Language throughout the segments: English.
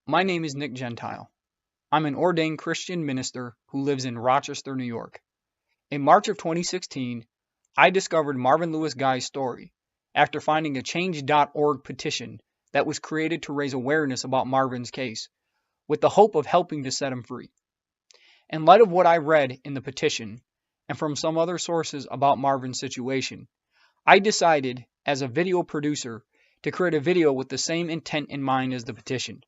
My name is Nick Gentile. I'm an ordained Christian minister who lives in Rochester, New York. In March of 2016, I discovered Marvin Lewis Guy's story after finding a Change.org petition that was created to raise awareness about Marvin's case, with the hope of helping to set him free. In light of what I read in the petition, and from some other sources about Marvin's situation, I decided, as a video producer, to create a video with the same intent in mind as the petition.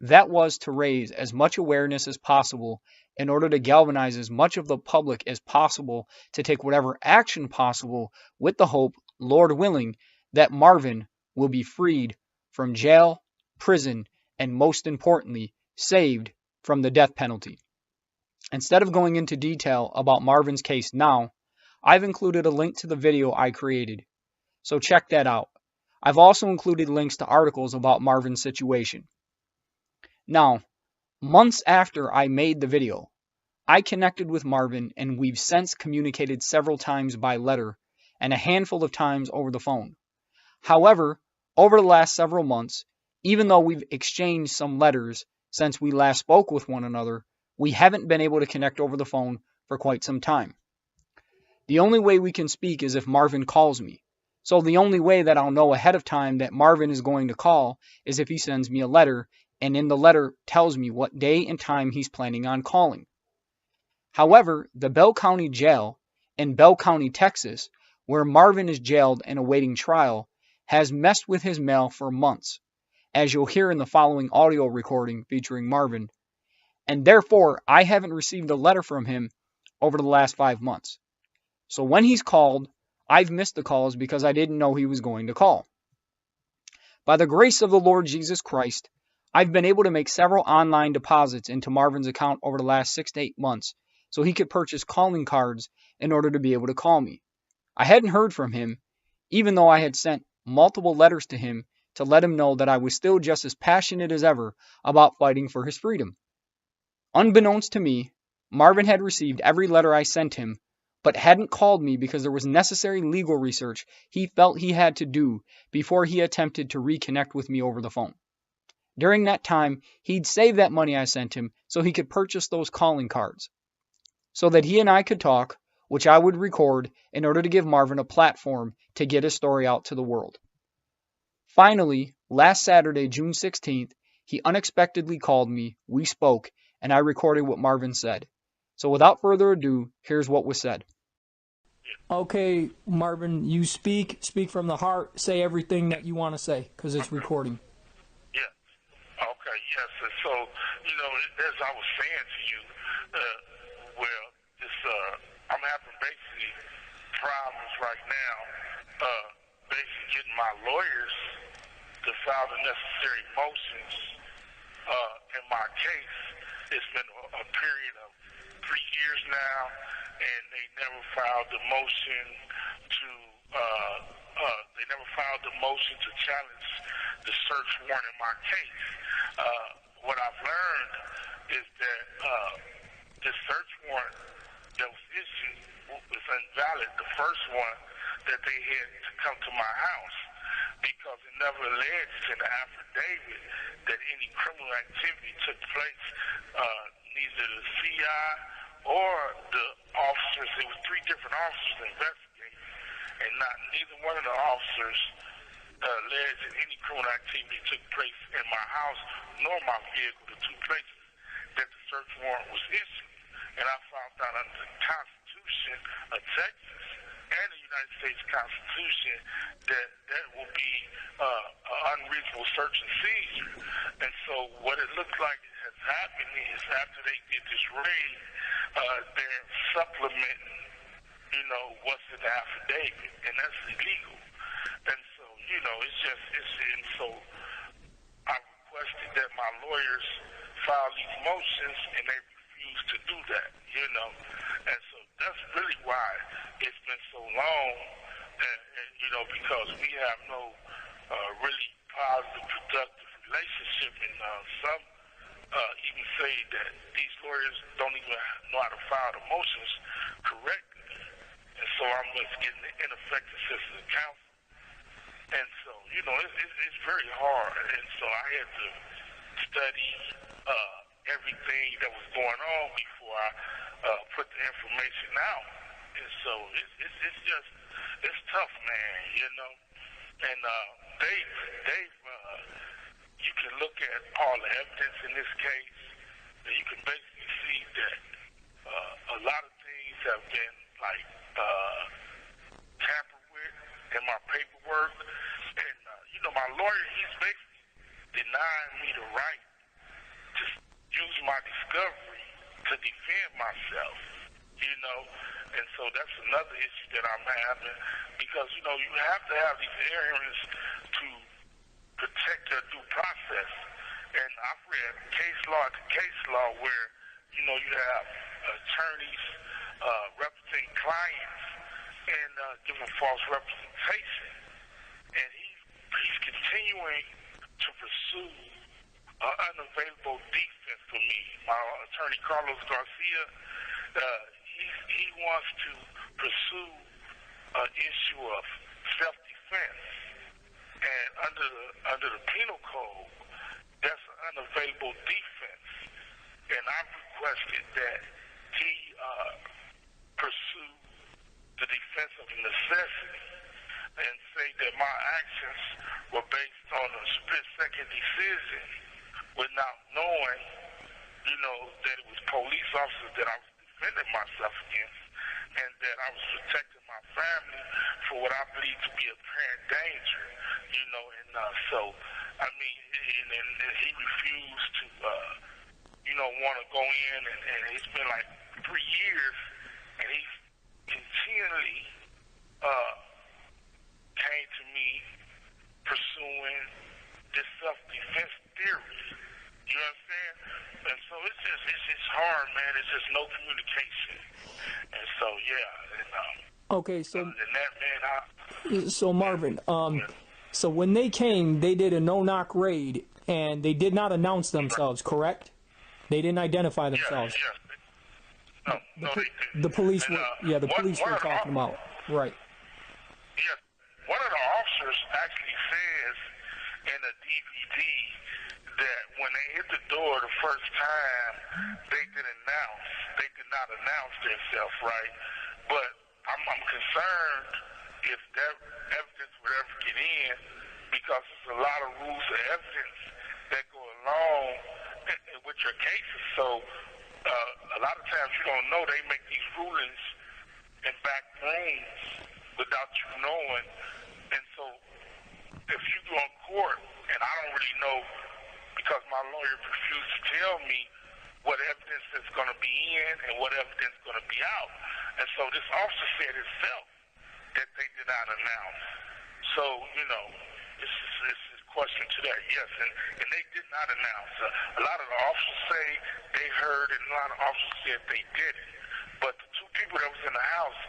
That was to raise as much awareness as possible in order to galvanize as much of the public as possible to take whatever action possible with the hope, Lord willing, that Marvin will be freed from jail, prison, and most importantly, saved from the death penalty. Instead of going into detail about Marvin's case now, I've included a link to the video I created, so check that out. I've also included links to articles about Marvin's situation. Now, months after I made the video, I connected with Marvin and we've since communicated several times by letter and a handful of times over the phone. However, over the last several months, even though we've exchanged some letters since we last spoke with one another, we haven't been able to connect over the phone for quite some time. The only way we can speak is if Marvin calls me. So the only way that I'll know ahead of time that Marvin is going to call is if he sends me a letter, and in the letter tells me what day and time he's planning on calling. However, the Bell County Jail in Bell County, Texas, where Marvin is jailed and awaiting trial, has messed with his mail for months, as you'll hear in the following audio recording featuring Marvin, and therefore I haven't received a letter from him over the last 5 months. So when he's called, I've missed the calls because I didn't know he was going to call. By the grace of the Lord Jesus Christ, I've been able to make several online deposits into Marvin's account over the last 6 to 8 months so he could purchase calling cards in order to be able to call me. I hadn't heard from him, even though I had sent multiple letters to him to let him know that I was still just as passionate as ever about fighting for his freedom. Unbeknownst to me, Marvin had received every letter I sent him, but hadn't called me because there was necessary legal research he felt he had to do before he attempted to reconnect with me over the phone. During that time, he'd save that money I sent him so he could purchase those calling cards, so that he and I could talk, which I would record in order to give Marvin a platform to get his story out to the world. Finally, last Saturday, June 16th, he unexpectedly called me, we spoke, and I recorded what Marvin said. So without further ado, here's what was said. Okay, Marvin, you speak from the heart, say everything that you want to say, because it's recording. Yeah. Okay, yes. And so, as I was saying to you, I'm having basically problems right now, basically getting my lawyers to file the necessary motions in my case. It's been a period of 3 years now, and they never filed the motion to challenge the search warrant in my case. What I've learned is that this search warrant that was issued was invalid. The first one that they had to come to my house, because it never alleged in the affidavit that any criminal activity took place. Neither the CI or the officers, there were 3 different officers investigating, and neither one of the officers alleged that any criminal activity took place in my house nor my vehicle, the 2 places that the search warrant was issued. And I found out under the Constitution of Texas and the United States Constitution that will be an unreasonable search and seizure. And so what it looks like has happened is after they did this raid, they're supplementing, what's in the affidavit, and that's illegal. And so, so I requested that my lawyers file these motions, and they refused to do that, And so that's really why it's been so long, because we have no really positive, productive relationship, and some even say that these lawyers don't even know how to file the motions correctly. And so I'm just getting the ineffective system of counsel. And so, it's very hard. And so I had to study everything that was going on before I put the information out. And so it's just, it's tough, man, you know. And Dave, you can look at all the evidence in this case, and you can basically see that a lot of things have been like tampered with in my paperwork. And, you know, my lawyer, he's basically denying me the right to use my discovery to defend myself, you know. And so that's another issue that I'm having because, you know, you have to have these hearings to protect your due process. And I've read case law to case law where, you know, you have attorneys representing clients and giving false representation. And he's continuing to pursue an unavailable defense for me. My attorney, Carlos Garcia, he wants to pursue an issue of self-defense. And under the penal code, that's an unavailable defense. And I've requested that he pursue the defense of necessity and say that my actions were based on a split-second decision without knowing, you know, that it was police officers that I was defending myself against and that I was protecting my family for what I believe to be apparent danger, you know. And so, I mean, and he refused to, you know, want to go in, and it's been like 3 years, and he's continually came to me pursuing this self-defense theory. You understand? And so it's just hard, man. It's just no communication. And so, yeah. And, okay, so other than that, man, so Marvin, so when they came, they did a no-knock raid, and they did not announce themselves, correct? They didn't identify themselves. Yes. No, they didn't. The police And, were, the police were talking about, right? Yes, one of the officers actually says in a DVD that when they hit the door the first time, they did not announce themselves, right? But I'm concerned if that evidence would ever get in because there's a lot of rules of evidence that go along with your cases. So a lot of times you don't know they make these rulings in back rooms without you knowing. And so if you go in court, and I don't really know because my lawyer refused to tell me what evidence is going to be in and what evidence is going to be out. And so this officer said himself that they did not announce. So, you know, it's a question to that, yes. And they did not announce. A lot of the officers say they heard, and a lot of officers said they didn't. But the two people that was in the house,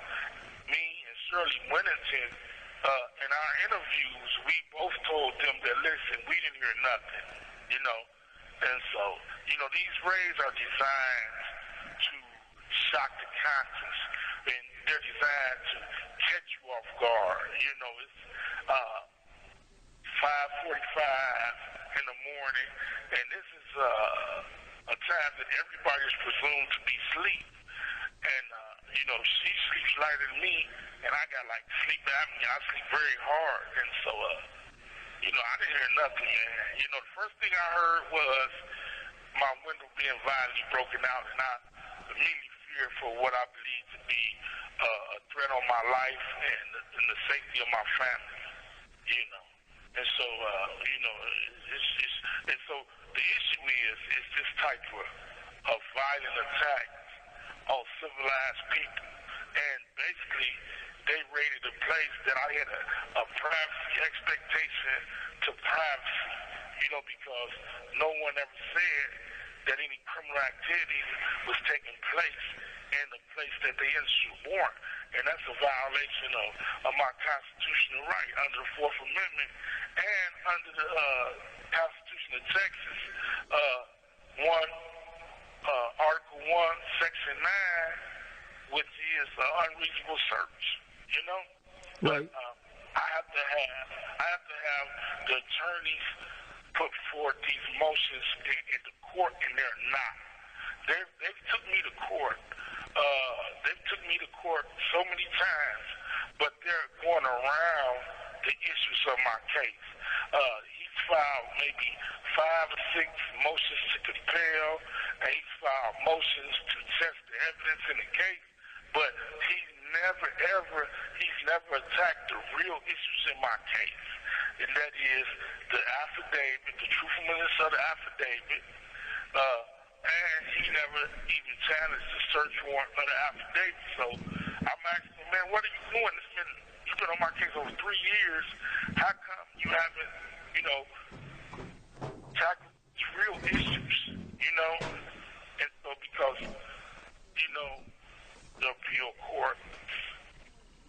me and Shirley Winnington, in our interviews, we both told them that, listen, we didn't hear nothing, you know. And so, you know, these raids are designed to shock the conscience, and they're designed to catch you off guard. You know, it's 5:45 in the morning, and this is a time that everybody is presumed to be asleep. And, you know, she sleeps lighter than me, and I got, like, sleep apnea. I sleep very hard. And so, you know, I didn't hear nothing, man. You know, the first thing I heard was my window being violently broken out, and I immediately feared for what I believe to be a threat on my life and the safety of my family, you know. And so, you know, and so the issue is this type of violent attack on civilized people. And basically, they raided a place that I had a privacy expectation to privacy, you know, because no one ever said that any criminal activity was taking place in the place that they issued a warrant. And that's a violation of my constitutional right under the Fourth Amendment and under the Constitution of Texas, Article 1, Section 9, which is unreasonable search, you know? Right. But I have to have the attorneys put forth these motions in the court, and they're not. They've took me to court. They've took me to court so many times, but they're going around the issues of my case. He's filed maybe 5 or 6 motions to compel, and he's filed motions to test the evidence in the case, but he's never attacked the real issues in my case, and that is the affidavit, the truthfulness of the affidavit, and he never even challenged the search warrant for the affidavit. So I'm asking him, man, what are you doing? You've been on my case over 3 years. How come you haven't, tackled these real issues, And so because, the appeal court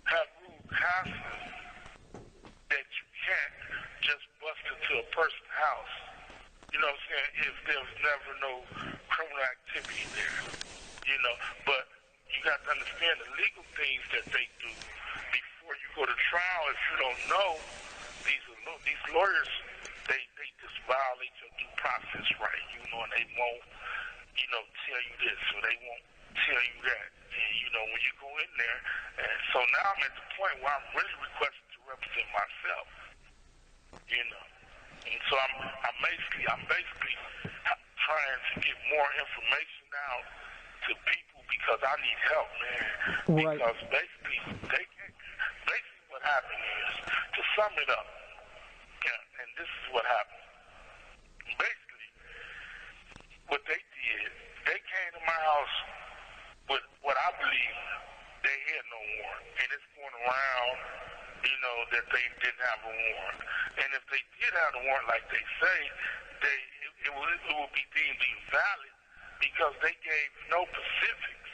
have ruled constantly that you can't just bust into a person's house, if there's never no criminal activity there, But you got to understand the legal things that they do before you go to trial. If you don't know, these lawyers, they just violate your due process right, and they won't, tell you this or they won't tell you that. And, when you go in there, and so now I'm at the point where I'm really requesting to represent myself, And so I'm basically trying to get more information out to people because I need help, man. Right. Because basically what happened is, to sum it up, and this is what happened. Basically, what they did, they came to my house with what I believe they had no warrant, and it's going around, that they didn't have a warrant. And if they did have a warrant, like they say, it would be deemed invalid because they gave no specifics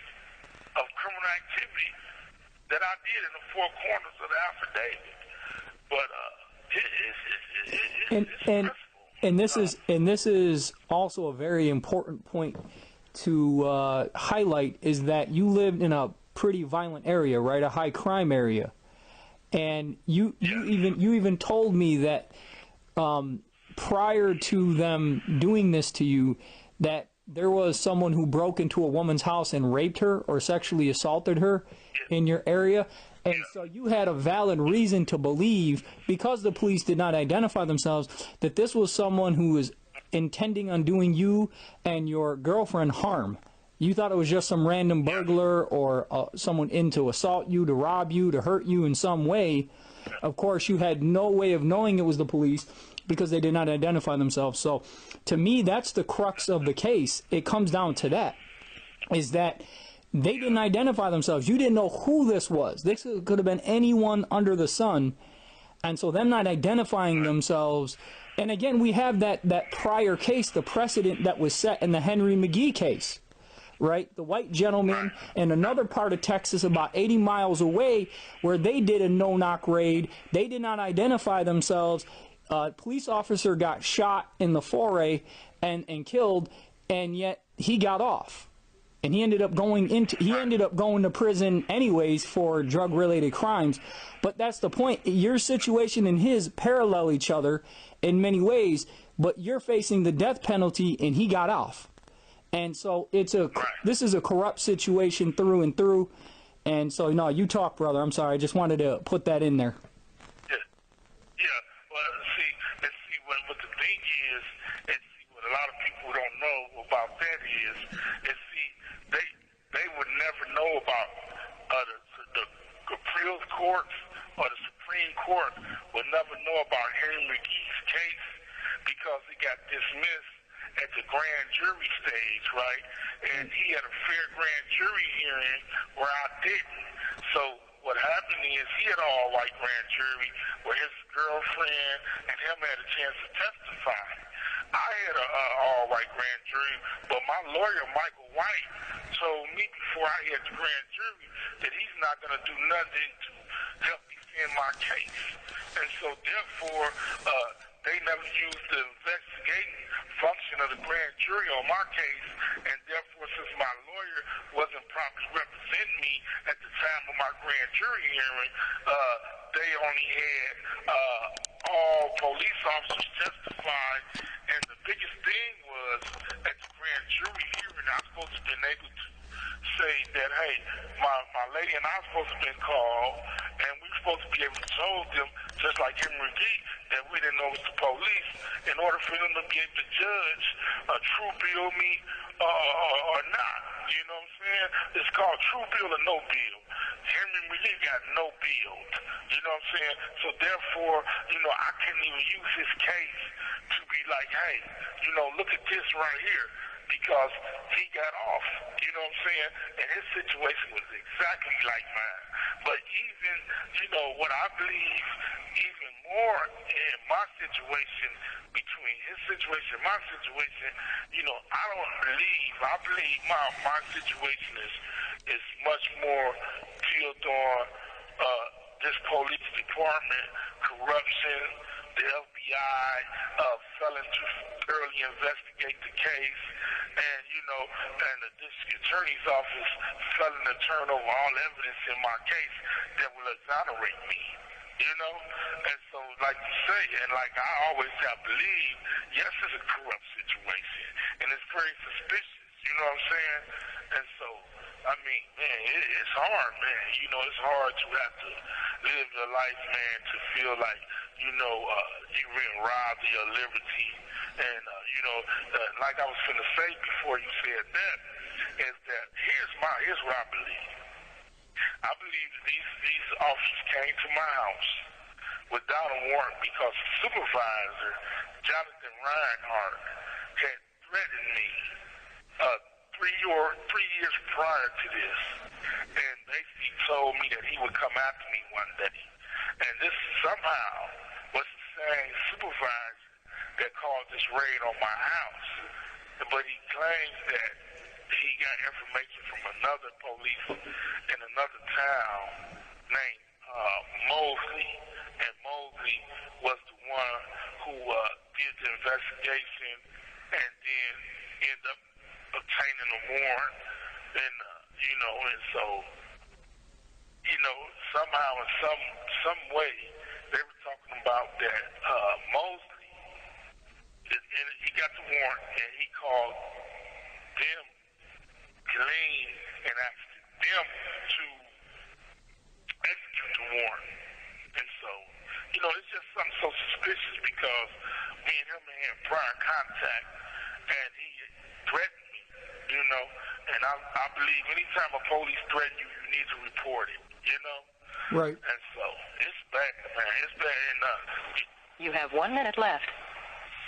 of criminal activity that I did in the 4 corners of the affidavit. But this is also a very important point to highlight, is that you lived in a pretty violent area, right? A high crime area. And you even told me that prior to them doing this to you, that there was someone who broke into a woman's house and raped her or sexually assaulted her in your area. And so you had a valid reason to believe, because the police did not identify themselves, that this was someone who was intending on doing you and your girlfriend harm. You thought it was just some random burglar or someone in to assault you, to rob you, to hurt you in some way. Of course, you had no way of knowing it was the police because they did not identify themselves. So to me, that's the crux of the case. It comes down to that, is that they didn't identify themselves. You didn't know who this was. This could have been anyone under the sun. And so them not identifying themselves. And again, we have that prior case, the precedent that was set in the Henry McGee case. Right? The white gentleman in another part of Texas about 80 miles away, where they did a no-knock raid. They did not identify themselves. A police officer got shot in the foray and killed, and yet he got off. And he ended up going to prison anyways for drug-related crimes. But that's the point. Your situation and his parallel each other in many ways, but you're facing the death penalty and he got off. And so this is a corrupt situation through and through. And so, no, you talk, brother. I'm sorry. I just wanted to put that in there. Yeah. Well, see, what the thing is, and see, what a lot of people don't know about that is see, they would never know about the appeals courts or the Supreme Court would never know about Henry McGee's case because it got dismissed at the grand jury stage, right? And he had a fair grand jury hearing where I didn't. So what happened is he had an all-white grand jury where his girlfriend and him had a chance to testify. I had an all-white grand jury, but my lawyer, Michael White, told me before I had the grand jury that he's not going to do nothing to help defend my case. And so therefore, they never used the investigating function of the grand jury on my case, and therefore, since my lawyer wasn't properly representing me at the time of my grand jury hearing, they only had all police officers testified, and the biggest thing was at the grand jury hearing, I was supposed to have been able to say that, hey, my lady and I were supposed to have been called, and we were supposed to be able to tell them, just like Henry G, that we didn't know it was the police, in order for them to be able to judge a true bill me or not. You know what I'm saying? It's called true bill or no bill. Henry McGee got no bill. You know what I'm saying? So therefore, I couldn't even use his case to be like, hey, look at this right here, because he got off. You know what I'm saying? And his situation was exactly like mine. But even, what I believe even more in my situation, between his situation and my situation, I believe my situation is much more built on this police department, corruption, the FBI failing to thoroughly investigate the case, and and the district attorney's office failing to turn over all evidence in my case that will exonerate me. And so, like you say, and like I always have believed, yes, it's a corrupt situation, and it's very suspicious. You know what I'm saying? And so, I mean, man, it's hard, man. It's hard to have to live your life, man, to feel like, you've been robbed of your liberty. And, like I was finna say before you said that, is that here's what I believe. I believe that these officers came to my house without a warrant because the supervisor, Jonathan Reinhardt, had threatened me 3 years prior to this, and basically told me that he would come after me one day. And this somehow was the same supervisor that called this raid on my house. But he claims that he got information from another police in another town named Mosley, and Mosley was the one who did the investigation and then ended up obtaining a warrant, and and so somehow in some way they were talking about that Mosley, and he got the warrant, and he called them clean and asked them to execute the warrant. And so, it's just something so suspicious because me and him had prior contact, and he threatened me, and I believe anytime a police threaten you, you need to report it, Right. And so, it's bad, man. It's bad, and you have 1 minute left.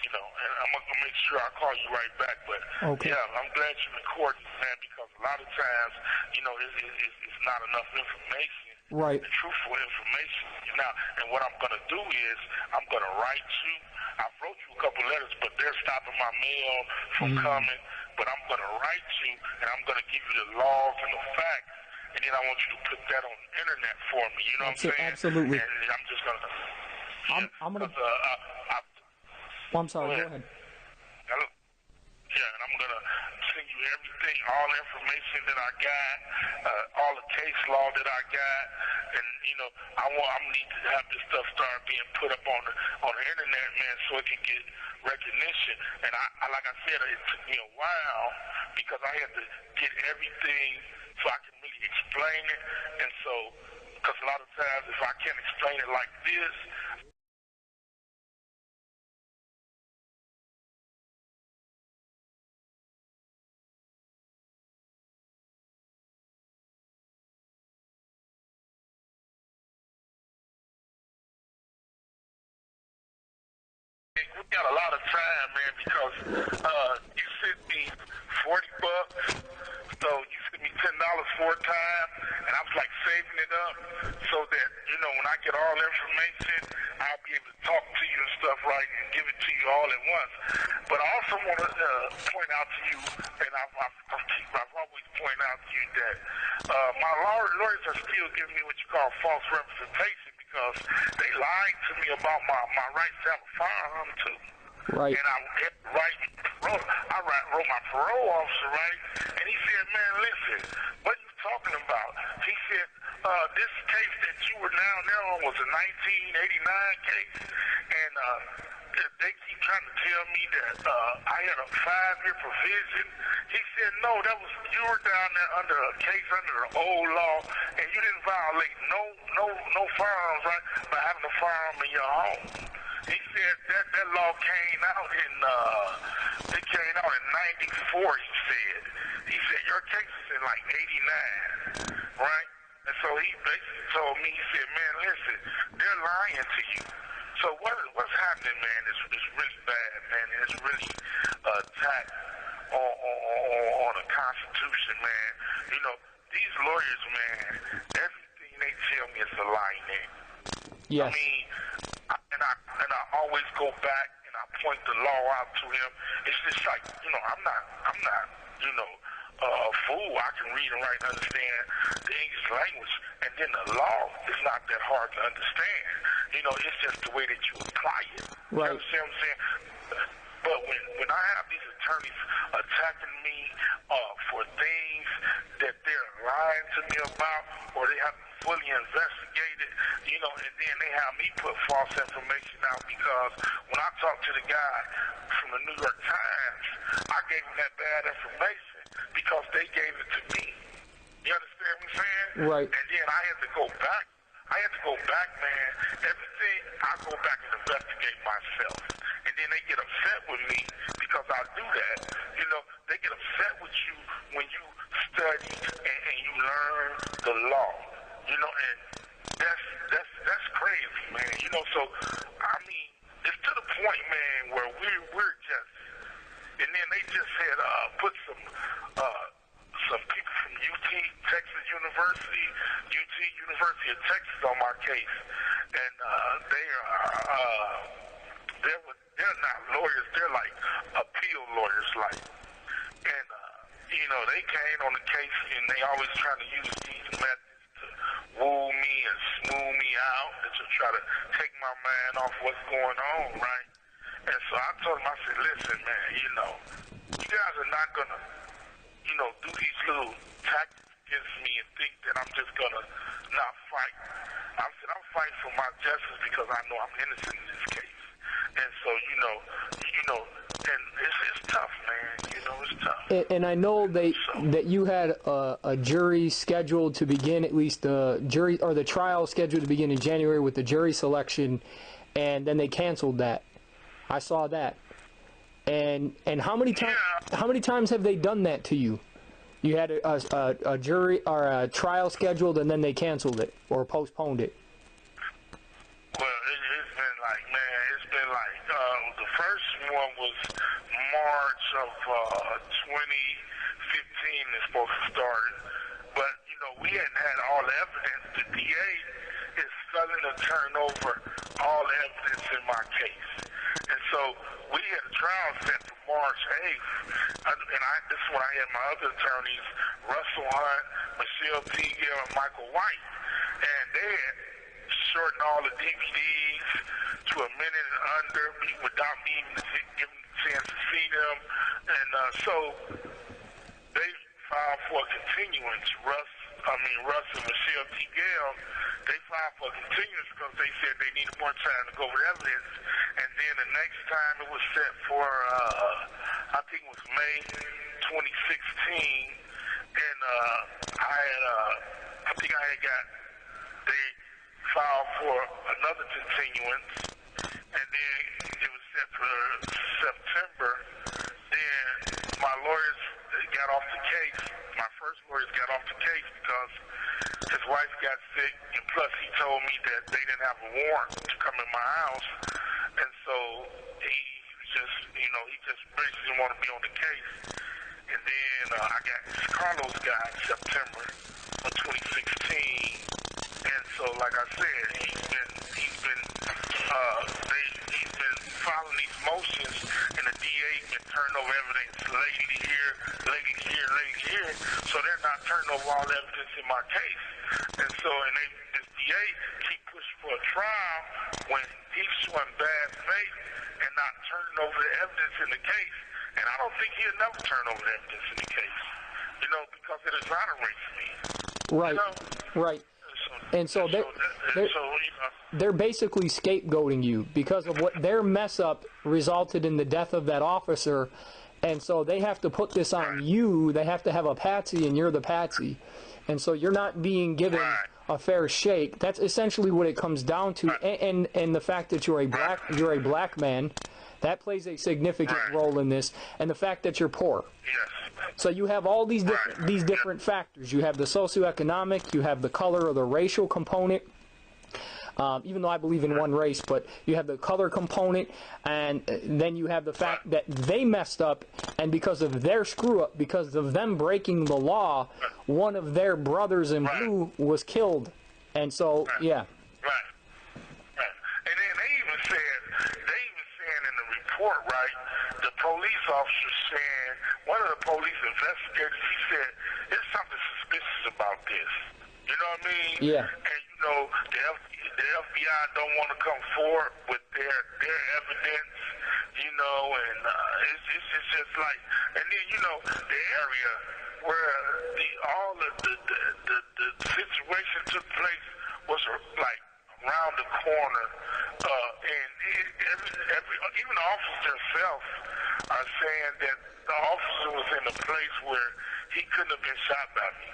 And I'm going to make sure I call you right back. But, Okay. yeah, I'm glad you're recording, man, because a lot of times, it's not enough information. Right. The truthful information. And what I'm going to do is I'm going to write you. I wrote you a couple letters, but they're stopping my mail from coming. But I'm going to write you, and I'm going to give you the laws and the facts. And then I want you to put that on the internet for me. You know what I'm saying? Absolutely. And I'm just going to... I'm going to... I'm sorry, go ahead. Hello? Yeah, and I'm going to send you everything, all the information that I got, all the case law that I got, and, I need to have this stuff start being put up on the internet, man, so it can get recognition. And I like I said, it took me a while because I had to get everything so I can really explain it. And so, because a lot of times if I can't explain it like this, we got a lot of time, man, because you sent me $40, so you sent me $10 for a time, and I was like saving it up so that when I get all the information, I'll be able to talk to you and stuff, right, and give it to you all at once. But I also want to point out to you, and I've always pointed out to you that my lawyers are still giving me what you call false representation, because they lied to me about my right to have a firearm too. Right. And I wrote my parole officer, right? And he said, man, listen, what you talking about? He said, this case that you were now there on was a 1989 case, and they keep trying to tell me that I had a 5-year provision. He said, no, you were down there under a case under the old law, and you didn't violate no firearms right by having a firearm in your home. He said that law came out in 94, he said. He said, your case is in like 89, right? And so he basically told me, he said, man, listen, they're lying to you. So what's happening, man, is really bad, man. It's really an attack on the Constitution, man. You know, these lawyers, man, everything they tell me is a lie, man. Yes. I mean, I always go back and I point the law out to him. It's just like, you know, I'm not, you know, a fool. I can read and write and understand the English language, and then the law is not that hard to understand. You know, it's just the way that you apply it. Right. You understand what I'm saying? But when I have these attorneys attacking me for things that they're lying to me about, or they haven't fully investigated, you know, and then they have me put false information out, because when I talked to the guy from the New York Times, I gave him that bad information because they gave it to me. You understand what I'm saying? Right. And then I had to go back. Man. Everything, I go back and investigate myself. And then they get upset with me because I do that. You know, they get upset with you when you study and you learn the law. You know, and that's crazy, man. You know, so, I mean, it's to the point, man, where we're just, and then they just had put some people from Texas University of Texas on my case, and they're not lawyers, they're like appeal lawyers, like, and you know, they came on the case and they always trying to use these methods to woo me and smooth me out, and to try to take my mind off what's going on, right? And so I told them, I said, listen, man, you know, you guys are not gonna, you know, do these little tactics against me and think that I'm just gonna not fight. I said, I'm fighting for my justice because I know I'm innocent in this case. And so, you know, and it's tough, man. You know, it's tough. And I know that you had a jury scheduled to begin, at least the jury or the trial scheduled to begin in January with the jury selection, and then they canceled that. I saw that. And how many times have they done that to you? You had a jury or a trial scheduled, and then they canceled it or postponed it. Well, it's been like, man, the first one was March of 2015 is supposed to start. But, you know, we hadn't had all the evidence. The DA is failing to turn over all the evidence in my case. And so we had a trial set for March 8th, and this is when I had my other attorneys, Russell Hunt, Michelle Teagill, and Michael White. And they had shortened all the DVDs to a minute and under without me even giving the chance to see them. And so they filed for a continuance. Russ and Michelle Teagill, they filed for a continuance because they said they needed more time to go over the evidence. And then the next time it was set for, I think it was May 2016. And they filed for another continuance. And then it was set for September. Then my lawyers got off the case. My first lawyers got off the case because his wife got sick, and plus he told me that they didn't have a warrant to come in my house. And so he just basically didn't want to be on the case. And then I got Carlos guy in September of 2016. And so, like I said, he's been filing these motions, and the DA been turning over evidence lately here. So they're not turning over all the evidence in my case. And so, this DA keep pushing for a trial when he's showing bad faith and not turning over the evidence in the case. And I don't think he'll never turn over the evidence in the case, you know, because it exonerates me. Right. You know? Right. And so they're basically scapegoating you because of what their mess up resulted in the death of that officer. And so they have to put this on you. They have to have a patsy, and you're the patsy. And so you're not being given a fair shake. That's essentially what it comes down to. And the fact that you're a black man, that plays a significant role in this. And the fact that you're poor. Yes. So you have all these different factors. You have the socioeconomic, you have the color or the racial component. Even though I believe in one race, but you have the color component, and then you have the fact that they messed up, and because of their screw up, because of them breaking the law, one of their brothers in blue was killed. And so, yeah. Right. And then they even said in the report, the police officer saying, one of the police investigators, he said, there's something suspicious about this. You know what I mean? Yeah. And you know, the FBI don't want to come forward with their evidence, you know, and it's just like, and then you know, the area where all the situation took place was like around the corner, and even the officer himself are saying that the officer was in a place where he couldn't have been shot by me.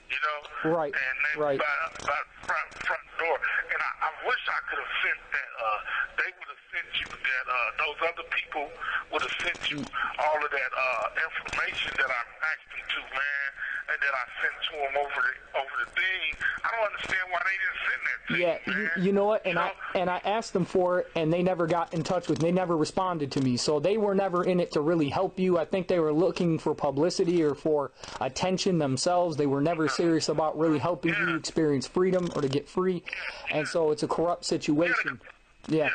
You know, right, and they by front door, and I wish I could have sent that. They would have sent you that. Those other people would have sent you all of that information that I asked them to, man, and that I sent to them over the thing. I don't understand why they didn't send that to me, man. You know what? And I asked them for it, and they never got in touch with me. They never responded to me, so they were never in it to really help you. I think they were looking for publicity or for attention themselves. They were never serious about really helping you experience freedom or to get free, and so it's a corrupt situation. Yeah.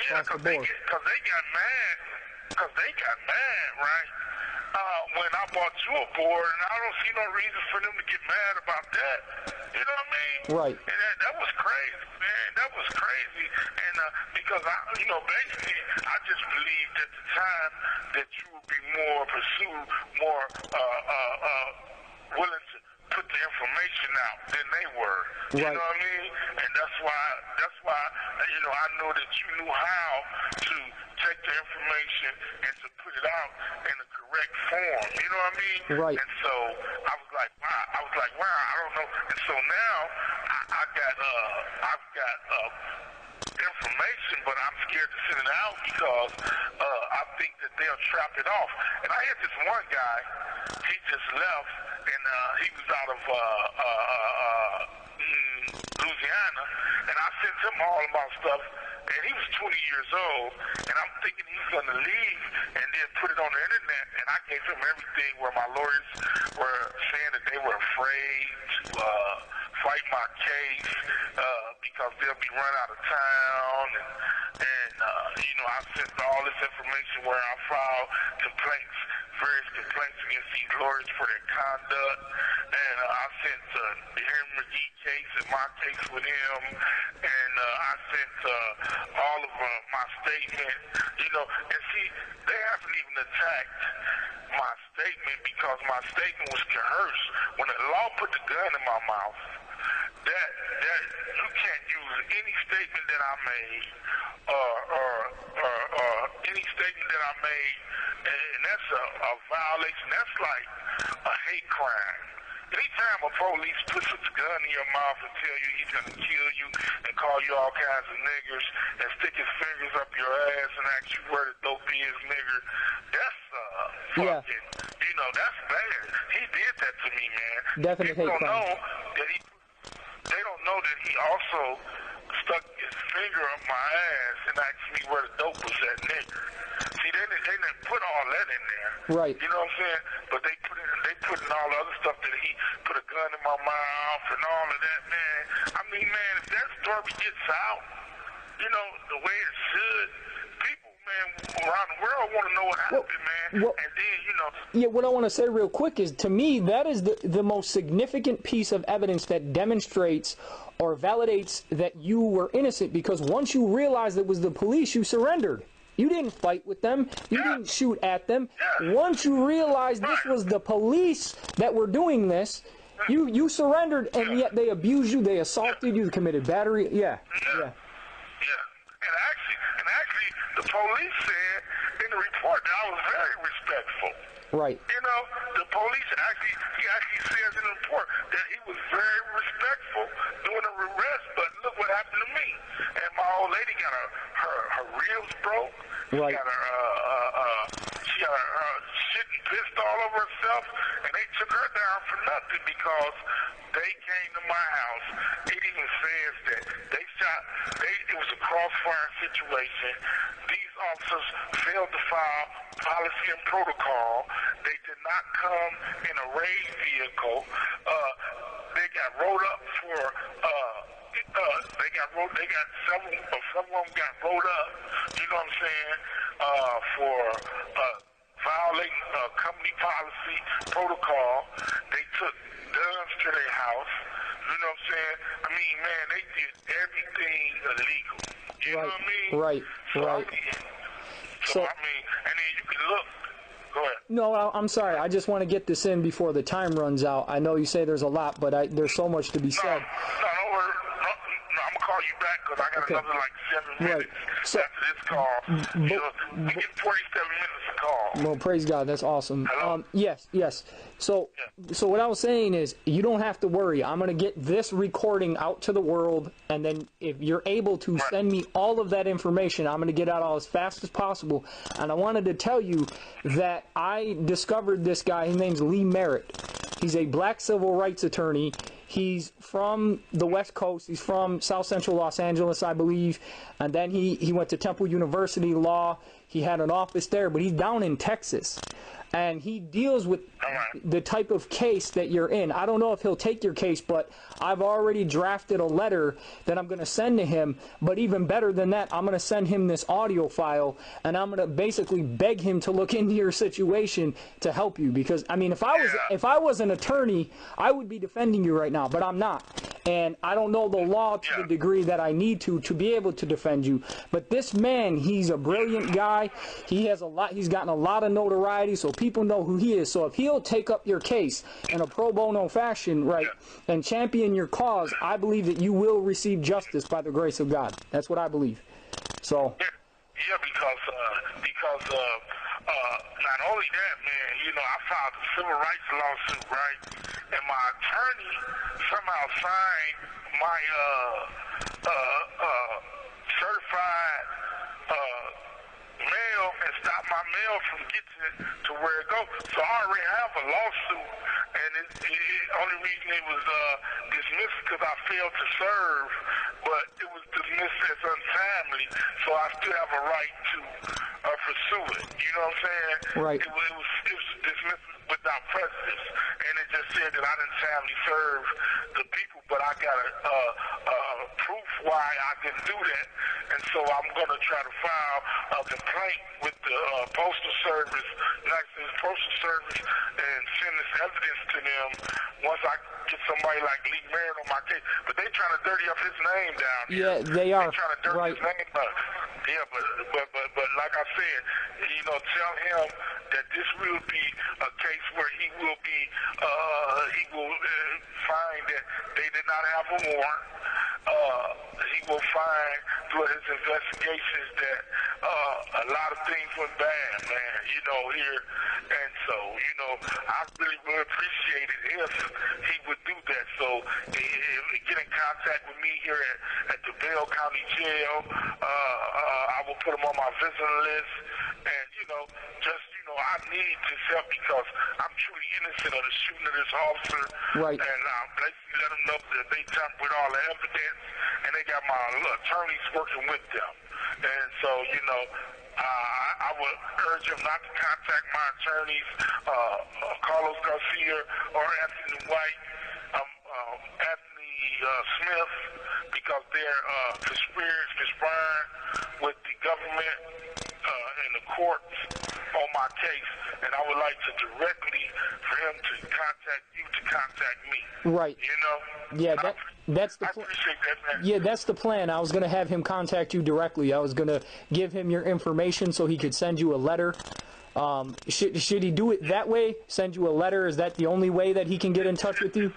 Yeah, because they got mad. Right? When I bought you aboard, and I don't see no reason for them to get mad about that. You know what I mean? Right. And that was crazy, man. That was crazy. And because basically, I just believed at the time that you would be more willing to put the information out than they were. You know what I mean? And that's why I know that you knew how to take the information and to put it out in the correct form. You know what I mean? Right. And so I was like, wow, I don't know. And so now I've got information, but I'm scared to send it out because I think that they'll trap it off. And I had this one guy, he just left, and he was out of Louisiana, and I sent him all of my stuff, and he was 20 years old, and I'm thinking he's going to leave and then put it on the internet, and I gave him everything where my lawyers were saying that they were afraid to fight my case because they'll be run out of town, and I sent all this information where I filed various complaints against these lawyers for their conduct, and I sent the Henry McGee case and my case with him, and I sent all of my statement, and see, they haven't even attacked my statement because my statement was coerced. When the law put the gun in my mouth, that you can't use any statement that I made or any statement that I made, and that's a violation. That's like a hate crime. Anytime a police puts a gun in your mouth and tell you he's going to kill you and call you all kinds of niggers and stick his fingers up your ass and ask you where the dope is, nigger, that's fucking, that's bad. He did that to me, man. Definitely hate crime. They don't know that he also stuck his finger up my ass and asked me where the dope was at, nigger. See, they didn't put all that in there. Right. You know what I'm saying? But they put in all the other stuff that he put a gun in my mouth and all of that, man. I mean, man, if that story gets out, the way it should, people, man, around the world want to know what happened, man. And then, Yeah, what I want to say real quick is, to me, that is the most significant piece of evidence that demonstrates or validates that you were innocent, because once you realized it was the police, you surrendered. You didn't fight with them. You didn't shoot at them. Once you realized this was the police that were doing this, You surrendered, and yet they abused you, they assaulted you, committed battery. Yeah. And actually, the police said in the report that I was very respectful. Right. You know, the police he actually says in the report that he was very respectful during the arrest, but look what happened to me. And my old lady got her ribs broke. Right. She got her shitting pissed all over herself, and they took her down for nothing because they came to my house. It even says that it was a crossfire situation. These officers failed to file policy and protocol. They did not come in a raid vehicle. They got rolled up for, they got several of them got rolled up, you know what I'm saying, for violating company policy protocol. They took guns to their house, you know what I'm saying? I mean, man, they did everything illegal. You know what I mean? Right. So, I mean, and then you can look. Go ahead. No, I'm sorry. I just want to get this in before the time runs out. I know you say there's a lot, but there's so much to be said. No, don't worry. No, I'm going to call you back because I got another like 7 minutes after this call. You know, I get 47 minutes to call. Well, praise God. That's awesome. Hello? Yes. So what I was saying is, you don't have to worry. I'm going to get this recording out to the world, and then if you're able to send me all of that information, I'm going to get out all as fast as possible. And I wanted to tell you that I discovered this guy. His name's Lee Merritt. He's a black civil rights attorney. He's from the West Coast. He's from South Central Los Angeles, I believe. And then he went to Temple University Law. He had an office there, but he's down in Texas. And he deals with the type of case that you're in. I don't know if he'll take your case, but I've already drafted a letter that I'm going to send to him. But even better than that, I'm going to send him this audio file, and I'm going to basically beg him to look into your situation to help you. Because, I mean, if I was an attorney, I would be defending you right now, but I'm not. And I don't know the law to the degree that I need to be able to defend you. But this man, he's a brilliant guy. He's gotten a lot of notoriety, so people know who he is. So if he'll take up your case in a pro bono fashion, right, and champion your cause, I believe that you will receive justice by the grace of God. That's what I believe. So. Yeah, because not only that, man, you know, I filed a civil rights lawsuit, right? And my attorney somehow signed my certified mail and stopped my mail from getting to where it goes. So I already have a lawsuit, and the only reason it was dismissed because I failed to serve, but it was dismissed as untimely, so I still have a right to pursue it. You know what I'm saying? Right. It was dismissed without prejudice, and it just said that I didn't timely serve the people, but I got a proof why I didn't do that, and so I'm going to try to file a complaint with the Postal Service, United States Postal Service, and send this evidence to them once I get somebody like Lee Merritt on my case. But they trying to dirty up his name down here. Yeah, they are. They trying to dirty his name up. Yeah, but like I said, you know, tell him that this will be a case where he will find that they did not have a warrant. He will find through his investigations that a lot of things went bad, man, you know, here. And so, you know, I really would appreciate it if he would do that. So get in contact with me here at the Bell County Jail. I will put him on my visitor list. And, you know, just, you know, I need his help because I'm truly innocent of the shooting of this officer. Right. And basically let them know that they tampered with all the evidence, and they got my attorneys working with them. And so, you know, I would urge him not to contact my attorneys, Carlos Garcia or Anthony White, Anthony Smith, because they're conspiring with the government and the courts on my case, and I would like to directly for him to contact me. Right. You know? Yeah, that's the I appreciate that, man. Yeah, that's the plan. I was going to have him contact you directly. I was going to give him your information so he could send you a letter. Should he do it that way? Send you a letter? Is that the only way that he can get in touch with you?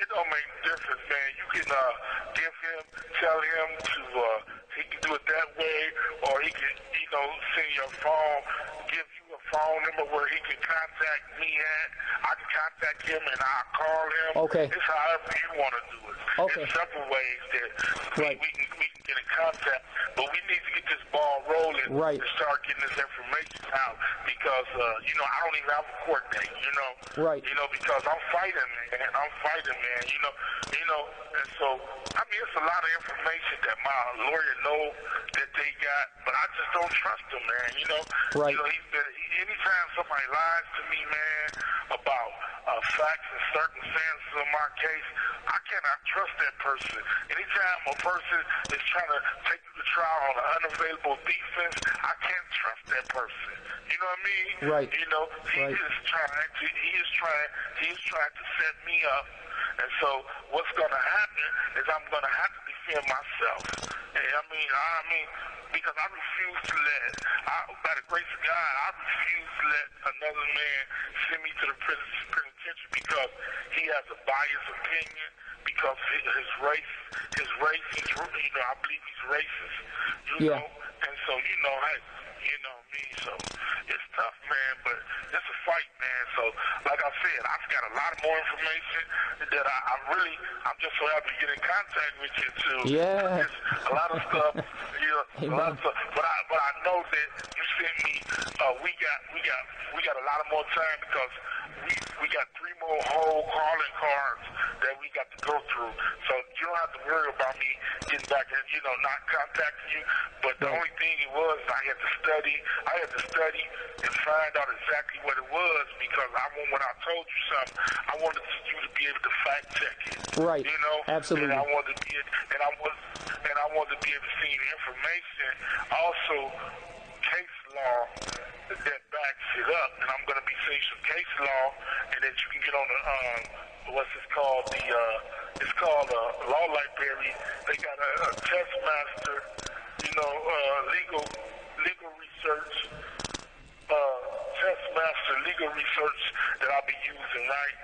it don't make a difference, man. You can tell him to, he can do it that way, or he can, send your phone, give you a phone number where he can contact me at. I can contact him and I'll call him. Okay. It's however you want to do it. Okay. There's several ways that Right. we can get in contact, but we need to get this ball rolling Right. and start getting this information out because, I don't even have a court date, Right. Because I'm fighting, man. And so, I mean, it's a lot of information that my lawyer know that they got, but I just don't trust him, man, Right. Anytime somebody lies to me, man, about facts and circumstances of my case, I cannot trust that person. Anytime a person is trying to take you to trial on an unavailable defense, I can't trust that person. You know what I mean? Right. He is trying to set me up. And so what's going to happen is I'm going to have to defend myself. And I mean, because I refuse to by the grace of God, I refuse to let another man send me to the penitentiary because he has a biased opinion, because his race, I believe he's racist, Yeah. And so, so it's tough, man, but it's a fight, man. So, like I said, I've got a lot of more information that I'm just so happy to get in contact with you too. Yeah. Just a lot of stuff, a lot of stuff. But I know that you sent me. We got a lot of more time because we got 3 more whole calling cards that we got to go through. So you don't have to worry about me getting back and not contacting you. But the only thing it was, I had to study and find out exactly what it was because when I told you something, I wanted you to be able to fact check it. Right. Absolutely. And I wanted to be able to see the information. Also, case law that backs it up, and I'm going to be seeing some case law, and that you can get on the it's called a law library. They got a test master, legal research, test master legal research that I'll be using, right?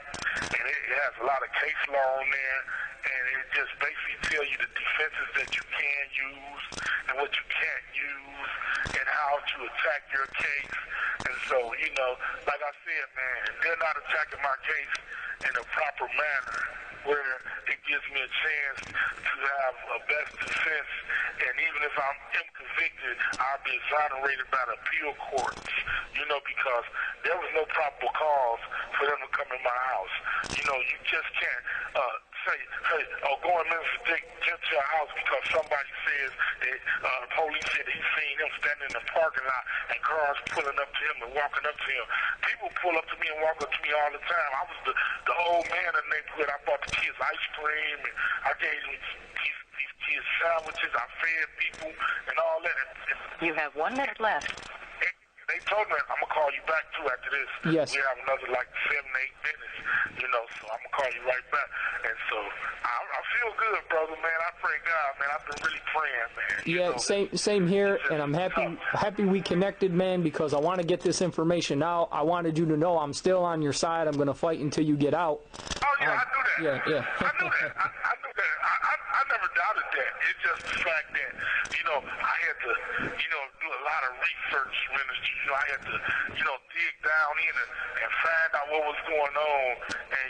And it has a lot of case law on there, and it just basically tell you the defenses that you can use and what you can't use and how to attack your case. And so, like I said, man, they're not attacking my case in a proper manner where it gives me a chance to have a best defense. And even if I'm convicted, I'll be exonerated by the appeal courts, because there was no probable cause for them to come in my house. You just can't say, hey, go in Memphis Dick to your house because somebody says that police said he seen him standing in the parking lot and cars pulling up to him and walking up to him. People pull up to me and walk up to me all the time. I was the old man in the neighborhood. I bought the kids ice cream and I gave them these kids sandwiches. I fed people and all that. You have 1 minute left. They told me I'm gonna call you back too after this. Yes. We have another 7 to 8 minutes, so I'm gonna call you right back. And so I feel good, brother, man. I pray God, man. I've been really praying, man. Yeah, same here, and I'm happy we connected, man, because I want to get this information out. I wanted you to know I'm still on your side. I'm gonna fight until you get out. Oh yeah, I knew that. Yeah. I knew that. I knew that. I never doubted that. It's just the fact that I had to do a lot of research, ministry. I had to dig down in and find out what was going on, and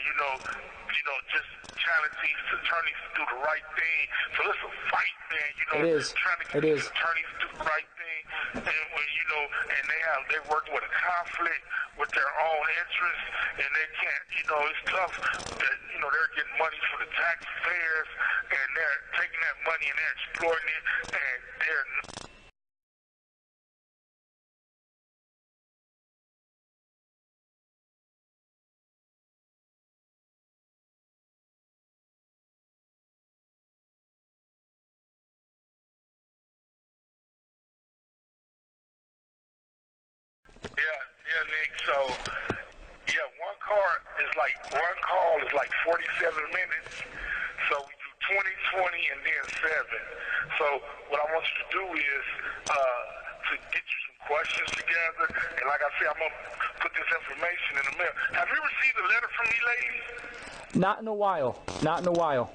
just challenge these attorneys to do the right thing. So it's a fight, man. It is. Trying to get these attorneys to do the right thing, and when and they work with a conflict with their own interests, and they can't. It's tough that they're getting money for the taxpayers, and they're taking that money and they're exploiting it, and they're. Yeah, Nick. So, one call is like 47 minutes. So we do 20, 20, and then 7. So what I want you to do is to get you some questions together. And like I said, I'm going to put this information in the mail. Have you received a letter from me lately? Not in a while. Not in a while.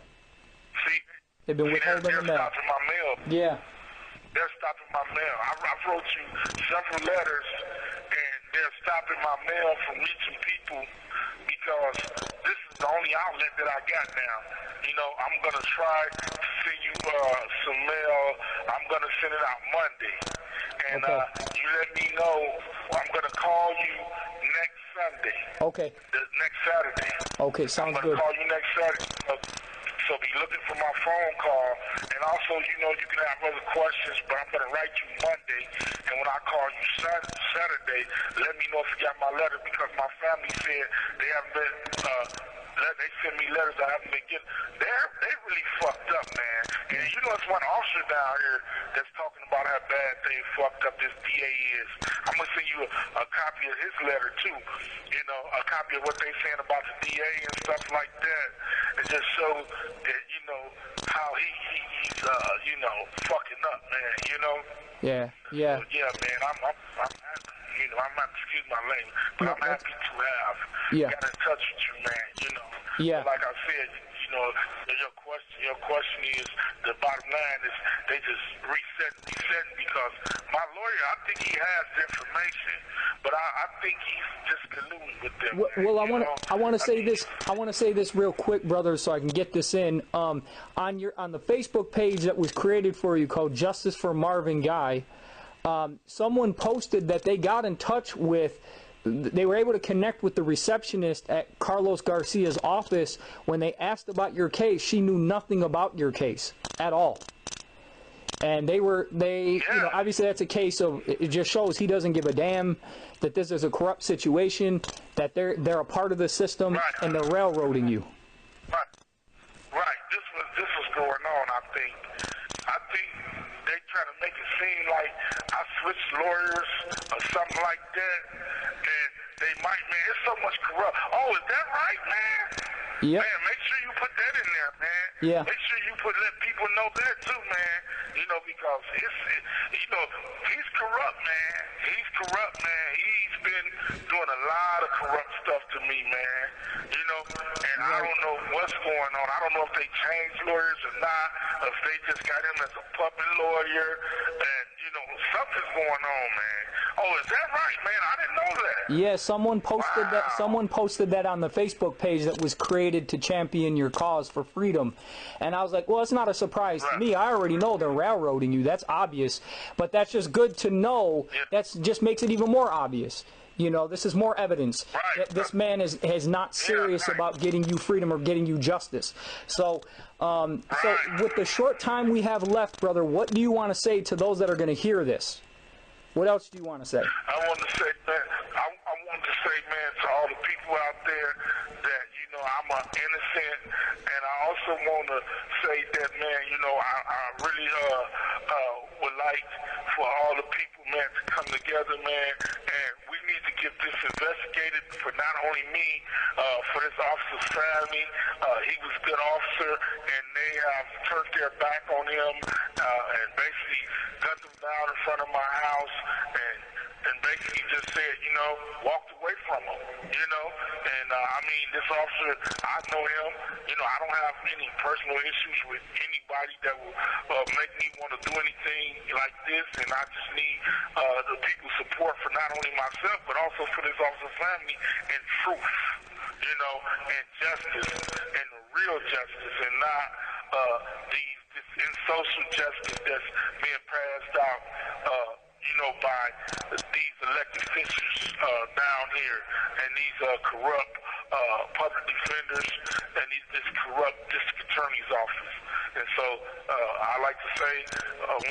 See, They've been withholding they're the mail. stopping my mail. Yeah. They're stopping my mail. I wrote you several letters, and they're stopping my mail from reaching people because this is the only outlet that I got now. You know, I'm going to try to send you some mail. I'm going to send it out Monday. And you let me know. I'm going to call you next Sunday. Okay. Next Saturday. Okay, sounds I'm going good. to call you next Saturday. So be looking for my phone call. And also, you know, you can have other questions, but I'm going to write you Monday. And when I call you Saturday, let me know if you got my letter because my family said they haven't been, they send me letters I haven't been getting. They really fucked up, man. And you know, it's one officer down here that's talking about how bad they fucked up this DA is. I'm going to send you a copy of his letter, too. You know, a copy of what they saying about the DA and stuff like that. It just shows that, you know, how he's you know, fucking up, man, you know? Yeah, yeah. So, yeah, man, I'm you know, I'm not, excuse my language, but I'm happy to have got in touch with you, man, you know? Yeah. But like I said, you know, your question is, the bottom line is they just resetting because my lawyer, I think he has the information, but I think he's just colluding with them. Well, I want to say this. I want to say this real quick, brother, so I can get this in. On the Facebook page that was created for you called Justice for Marvin Guy, someone posted that they got in touch with. They were able to connect with the receptionist at Carlos Garcia's office when they asked about your case. She knew nothing about your case at all. And you know, obviously that's a case of, it just shows he doesn't give a damn, that this is a corrupt situation, that they're a part of the system, and they're railroading you. Right. This was going on, I think. They trying to make it seem like I switched lawyers or something like that, and they might, man, it's so much corrupt. Oh, is that right, man? Yep. Man, make sure you put that in there, man. Yeah. Make sure you let people know that too, man. You know, because you know, he's corrupt, man. He's corrupt, man. He's been doing a lot of corrupt stuff to me, man. You know, and I don't know what's going on. I don't know if they changed lawyers or not, or if they just got him as a puppet lawyer, and you know, something's going on, man. Oh, is that right, man? I didn't know that. Yeah, someone posted that. Someone posted that on the Facebook page that was created to champion your cause for freedom, and I was like, well, it's not a surprise to me. I already know they're railroading you. That's obvious, but that's just good to know. That's just makes it even more obvious. You know, this is more evidence that this man is not serious about getting you freedom or getting you justice. So, so with the short time we have left, brother, what do you want to say to those that are going to hear this? What else do you want to say? I want to say, man, I want to say, man, to all the people out there that, you know, I'm innocent, and I also want to say that, man, you know, I really would like for all the people, man, to come together, man, and we need to get this investigated for not only me, for this officer's family. He was a good officer, and they have turned their back on him and basically gunned him down in front of my house and basically just said, you know, walked away from him, you know. And, I mean, this officer, I know him. You know, I don't have any personal issues with anybody that will make me want to do anything like this. And I just need the people's support for not only myself, but also for this officer's family and truth, you know, and justice and real justice and not this social justice that's being passed out, you know, by these elected officials down here and these corrupt public defenders and this corrupt district attorney's office. And so I like to say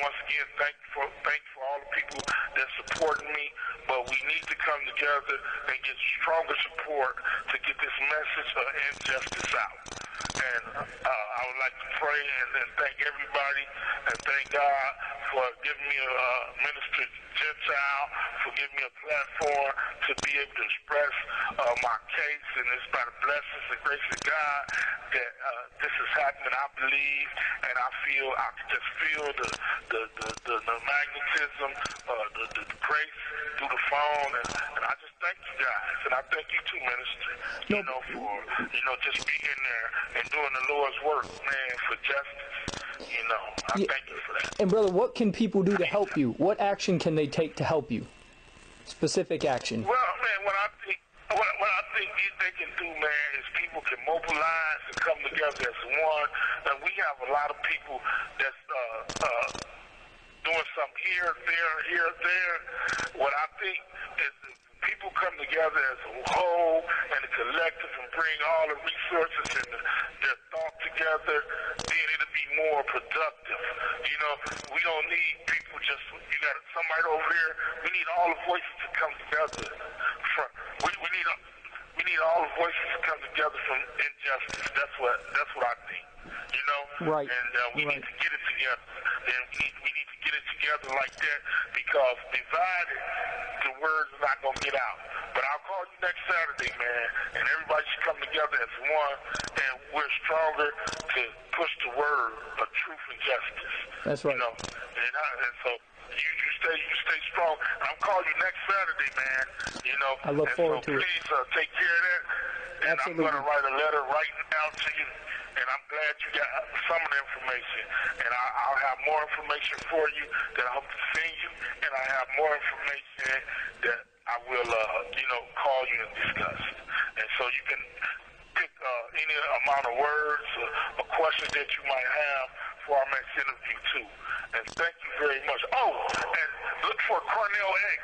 once again, thank for all the people that supporting me. But we need to come together and get stronger support to get this message of injustice out. And I would like to pray and thank everybody and thank God for giving me a minister Gentile, for giving me a platform to be able to express my case. And it's by the blessings and grace of God that this is happening. I believe, and I can just feel the magnetism, the grace through the phone. And I just thank you guys. And I thank you too, Minister, for, just being there and doing the Lord's work, man, for justice. I thank you for that. And brother, what can people do to help you? What action can they take to help you? Specific action. Well, man, what I think they can do, man, is people can mobilize and come together as one. And we have a lot of people that's doing something here, there. What I think is people come together as a whole and a collective and bring all the resources and their thought together, then it'll be more productive. We don't need people just, you got somebody over here. We need all the voices to come together. We need all the voices to come together from injustice. That's what I think. Right. And we need to get it together. And we need to get it together like that, because divided, the word's not going to get out. But I'll call you next Saturday, man, and everybody should come together as one, and we're stronger to push the word of truth and justice. That's right. And so you stay strong. And I'll call you next Saturday, man. I look forward to it. Please take care of that. And Absolutely. I'm going to write a letter right now to you. And I'm glad you got some of the information. And I'll have more information for you that I hope to send you. And I have more information that I will, call you and discuss. And so you can pick any amount of words or questions that you might have for our next interview, too. And thank you very much. Oh, and look for Cornell X.